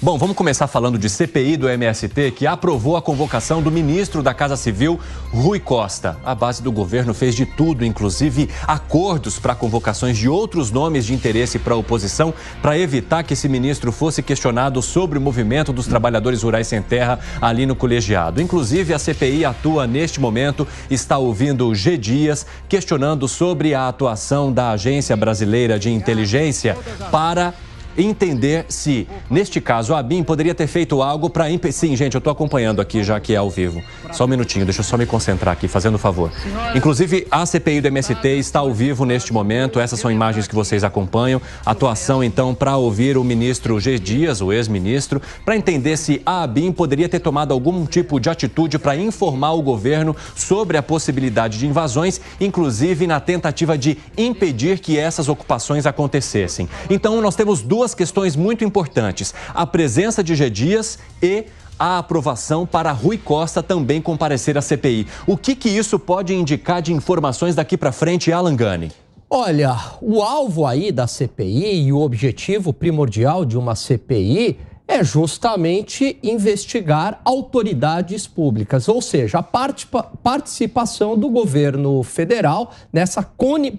Bom, vamos começar falando de CPI do MST, que aprovou a convocação do ministro da Casa Civil, Rui Costa. A base do governo fez de tudo, inclusive acordos para convocações de outros nomes de interesse para a oposição, para evitar que esse ministro fosse questionado sobre o movimento dos trabalhadores rurais sem terra ali no colegiado. Inclusive, a CPI atua neste momento, está ouvindo G. Dias, questionando sobre a atuação da Agência Brasileira de Inteligência para entender se, neste caso, a ABIN poderia ter feito algo para impedir... Sim, gente, eu estou acompanhando aqui já que é ao vivo. Só um minutinho, deixa eu só me concentrar aqui, fazendo um favor. Inclusive, a CPI do MST está ao vivo neste momento. Essas são imagens que vocês acompanham. Atuação, então, para ouvir o ministro G. Dias, o ex-ministro, para entender se a ABIN poderia ter tomado algum tipo de atitude para informar o governo sobre a possibilidade de invasões, inclusive na tentativa de impedir que essas ocupações acontecessem. Então, nós temos duas questões muito importantes: a presença de G. Dias e a aprovação para Rui Costa também comparecer à CPI. O que isso pode indicar de informações daqui para frente, Alan Gani? Olha, o alvo aí da CPI e o objetivo primordial de uma CPI é justamente investigar autoridades públicas, ou seja, a participação do governo federal nessa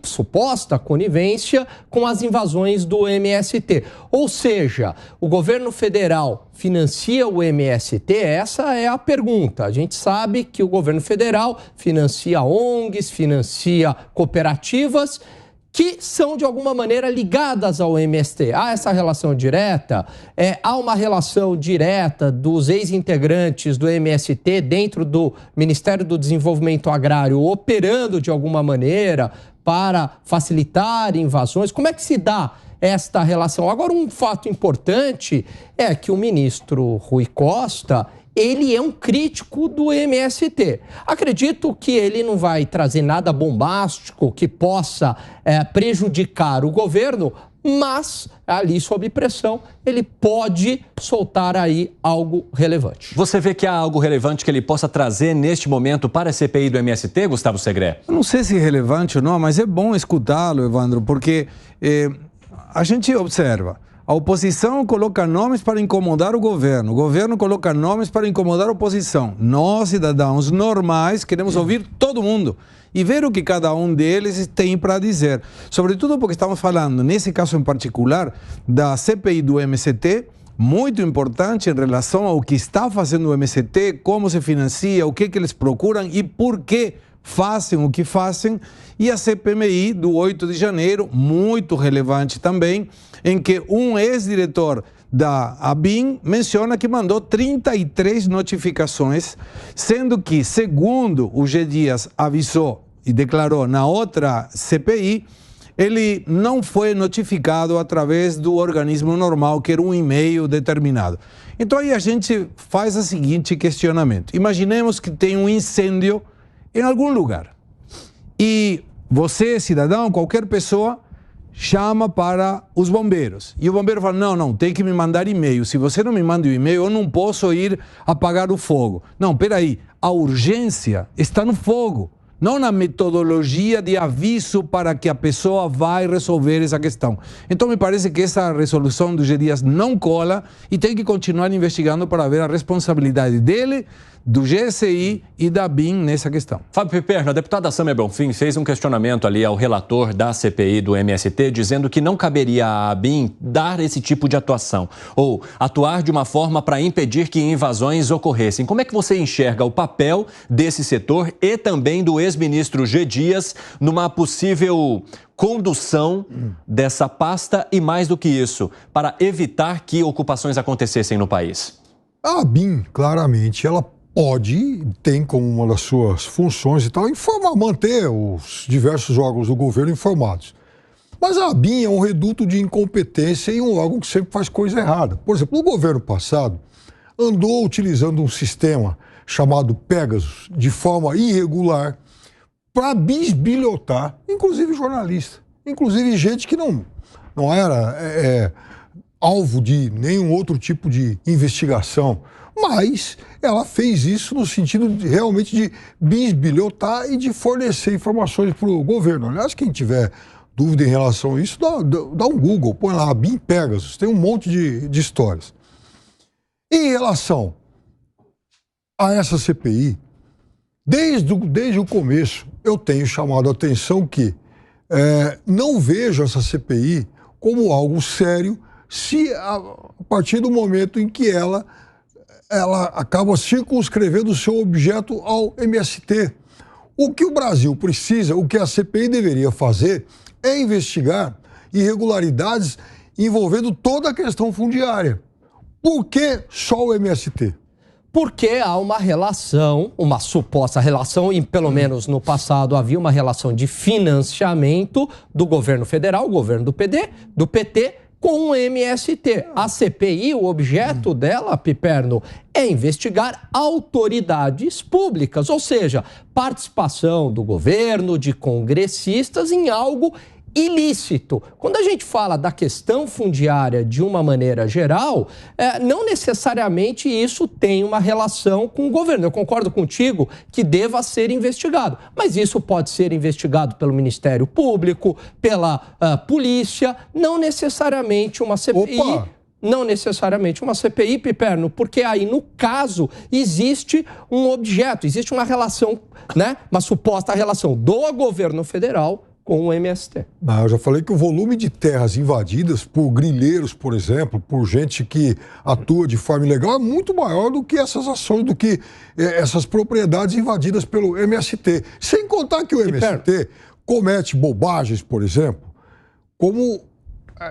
suposta conivência com as invasões do MST. Ou seja, o governo federal financia o MST? Essa é a pergunta. A gente sabe que o governo federal financia ONGs, financia cooperativas que são, de alguma maneira, ligadas ao MST. Há essa relação direta? Há uma relação direta dos ex-integrantes do MST dentro do Ministério do Desenvolvimento Agrário, operando, de alguma maneira, para facilitar invasões? Como é que se dá esta relação? Agora, um fato importante é que o ministro Rui Costa, ele é um crítico do MST. Acredito que ele não vai trazer nada bombástico que possa prejudicar o governo, mas ali, sob pressão, ele pode soltar aí algo relevante. Você vê que há algo relevante que ele possa trazer neste momento para a CPI do MST, Gustavo Segré? Eu não sei se é relevante ou não, mas é bom escutá-lo, Evandro, porque a gente observa. A oposição coloca nomes para incomodar o governo coloca nomes para incomodar a oposição. Nós, cidadãos normais, queremos ouvir todo mundo e ver o que cada um deles tem para dizer. Sobretudo porque estamos falando, nesse caso em particular, da CPI do MST, muito importante em relação ao que está fazendo o MST, como se financia, o que eles procuram e por que fazem o que fazem, e a CPMI do 8 de janeiro, muito relevante também, em que um ex-diretor da ABIN menciona que mandou 33 notificações, sendo que, segundo o G. Dias avisou e declarou na outra CPI, ele não foi notificado através do organismo normal, que era um e-mail determinado. Então aí a gente faz o seguinte questionamento. Imaginemos que tem um incêndio em algum lugar. E você, cidadão, qualquer pessoa, chama para os bombeiros. E o bombeiro fala, não, tem que me mandar e-mail. Se você não me manda o e-mail, eu não posso ir apagar o fogo. Não, peraí, a urgência está no fogo, não na metodologia de aviso para que a pessoa vai resolver essa questão. Então me parece que essa resolução do G. Dias não cola e tem que continuar investigando para ver a responsabilidade dele, do GSI e da ABIN nessa questão. Fábio Piperno, a deputada Sâmia Bonfim fez um questionamento ali ao relator da CPI do MST, dizendo que não caberia à ABIN dar esse tipo de atuação ou atuar de uma forma para impedir que invasões ocorressem. Como é que você enxerga o papel desse setor e também do ex-ministro G. Dias numa possível condução dessa pasta e, mais do que isso, para evitar que ocupações acontecessem no país? A ABIN, claramente, ela tem como uma das suas funções e tal, informar, manter os diversos órgãos do governo informados. Mas a ABIN é um reduto de incompetência e um órgão que sempre faz coisa errada. Por exemplo, o governo passado andou utilizando um sistema chamado Pegasus de forma irregular para bisbilhotar, inclusive jornalistas, inclusive gente que não era alvo de nenhum outro tipo de investigação. Mas ela fez isso no sentido realmente de bisbilhotar e de fornecer informações para o governo. Aliás, quem tiver dúvida em relação a isso, dá um Google, põe lá, ABIN Pegasus, tem um monte de histórias. Em relação a essa CPI, desde o começo, eu tenho chamado a atenção que não vejo essa CPI como algo sério se a partir do momento em que ela acaba circunscrevendo o seu objeto ao MST. O que o Brasil precisa, o que a CPI deveria fazer, é investigar irregularidades envolvendo toda a questão fundiária. Por que só o MST? Porque há uma relação, uma suposta relação, e pelo menos no passado havia uma relação de financiamento do governo federal, o governo do PT, com o MST. A CPI, o objeto dela, Piperno, é investigar autoridades públicas, ou seja, participação do governo, de congressistas em algo ilícito. Quando a gente fala da questão fundiária de uma maneira geral, não necessariamente isso tem uma relação com o governo. Eu concordo contigo que deva ser investigado, mas isso pode ser investigado pelo Ministério Público, pela polícia, não necessariamente uma CPI. Opa! Não necessariamente uma CPI, Piperno, porque aí, no caso, existe um objeto, existe uma relação, né? Uma suposta relação do governo federal com o MST. Eu já falei que o volume de terras invadidas por grileiros, por exemplo, por gente que atua de forma ilegal, é muito maior do que essas ações, do que essas propriedades invadidas pelo MST. Sem contar que o MST comete bobagens, por exemplo, como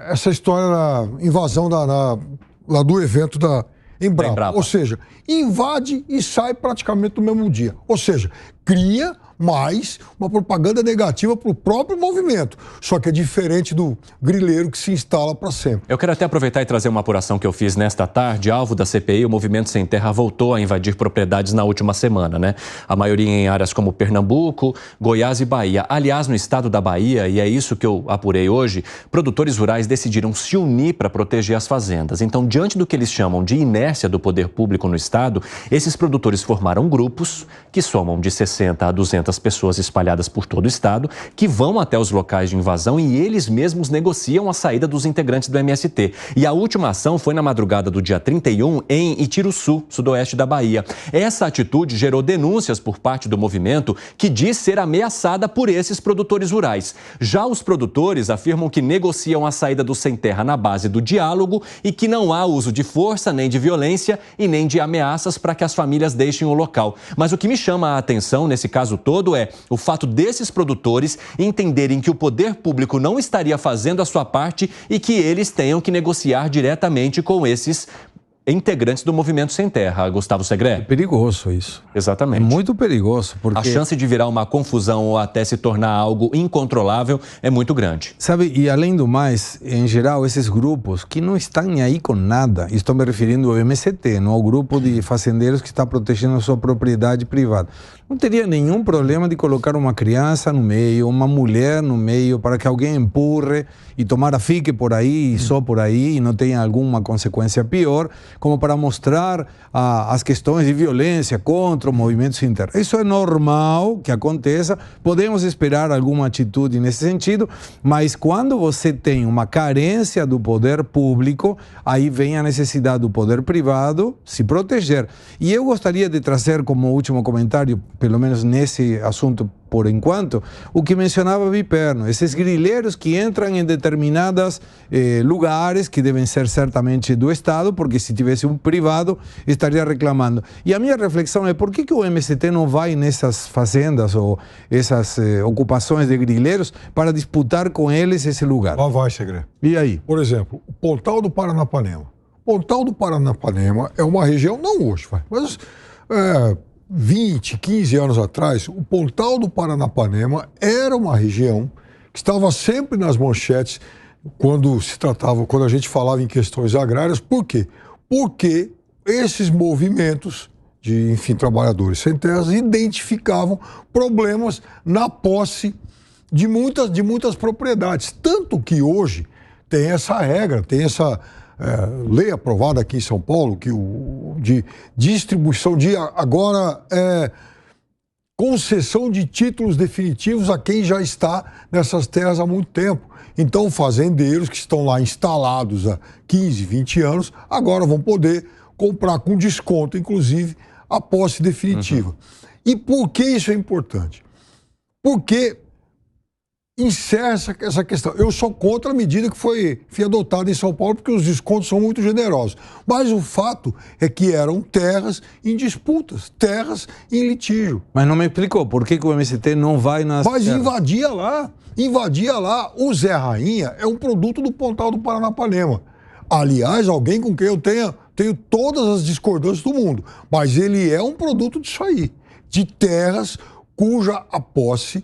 essa história da invasão lá do evento da Embrapa. Ou seja, invade e sai praticamente no mesmo dia. Ou seja, cria mais uma propaganda negativa para o próprio movimento. Só que é diferente do grileiro que se instala para sempre. Eu quero até aproveitar e trazer uma apuração que eu fiz nesta tarde. Alvo da CPI, o Movimento Sem Terra voltou a invadir propriedades na última semana, né? A maioria em áreas como Pernambuco, Goiás e Bahia. Aliás, no estado da Bahia, e é isso que eu apurei hoje, produtores rurais decidiram se unir para proteger as fazendas. Então, diante do que eles chamam de inércia do poder público no estado, esses produtores formaram grupos que somam de 60 a 200 pessoas espalhadas por todo o estado, que vão até os locais de invasão e eles mesmos negociam a saída dos integrantes do MST. E a última ação foi na madrugada do dia 31 em Itiruçu, sudoeste da Bahia. Essa atitude gerou denúncias por parte do movimento, que diz ser ameaçada por esses produtores rurais. Já os produtores afirmam que negociam a saída do sem terra na base do diálogo e que não há uso de força, nem de violência e nem de ameaças para que as famílias deixem o local. Mas o que me chama a atenção nesse caso todo é o fato desses produtores entenderem que o poder público não estaria fazendo a sua parte e que eles tenham que negociar diretamente com esses integrantes do Movimento Sem Terra, Gustavo Segré. É perigoso isso. Exatamente. É muito perigoso, porque a chance de virar uma confusão ou até se tornar algo incontrolável é muito grande. Sabe, e além do mais, em geral, esses grupos que não estão aí com nada, estou me referindo ao MST, não ao grupo de fazendeiros que está protegendo a sua propriedade privada, não teria nenhum problema de colocar uma criança no meio, uma mulher no meio, para que alguém empurre e tomara fique por aí, e só por aí, e não tenha alguma consequência pior, como para mostrar as questões de violência contra o movimento sem terra. Isso é normal que aconteça, podemos esperar alguma atitude nesse sentido, mas quando você tem uma carência do poder público, aí vem a necessidade do poder privado se proteger. E eu gostaria de trazer como último comentário, pelo menos nesse assunto por enquanto, o que mencionava Piperno, esses grileiros que entram em determinados lugares que devem ser certamente do Estado, porque se tivesse um privado, estaria reclamando. E a minha reflexão é por que o MST não vai nessas fazendas ou essas ocupações de grileiros para disputar com eles esse lugar? Lá vai, Segredo. E aí? Por exemplo, o Pontal do Paranapanema. O Pontal do Paranapanema é uma região, não hoje, mas 20, 15 anos atrás, o Pontal do Paranapanema era uma região que estava sempre nas manchetes quando a gente falava em questões agrárias. Por quê? Porque esses movimentos de, trabalhadores sem terras identificavam problemas na posse de muitas propriedades. Tanto que hoje tem essa regra, tem essa lei aprovada aqui em São Paulo, de distribuição de agora concessão de títulos definitivos a quem já está nessas terras há muito tempo. Então, fazendeiros que estão lá instalados há 15, 20 anos, agora vão poder comprar com desconto, inclusive, a posse definitiva. E por que isso é importante? Porque encerra essa questão. Eu sou contra a medida que foi adotada em São Paulo, porque os descontos são muito generosos. Mas o fato é que eram terras em disputas, terras em litígio. Mas não me explicou por que o MST não vai nas Mas terras? invadia lá. O Zé Rainha é um produto do Pontal do Paranapanema. Aliás, alguém com quem eu tenho todas as discordâncias do mundo. Mas ele é um produto disso aí, de terras cuja a posse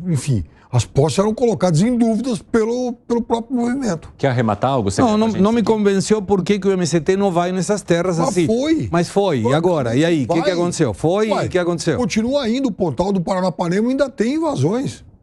enfim, as posses eram colocadas em dúvidas pelo próprio movimento. Quer arrematar algo? Não me convenceu por que o MST não vai nessas terras assim. Mas foi. E agora? E aí? O que aconteceu? E o que aconteceu? Continua indo. O Pontal do Paranapanema ainda tem invasões.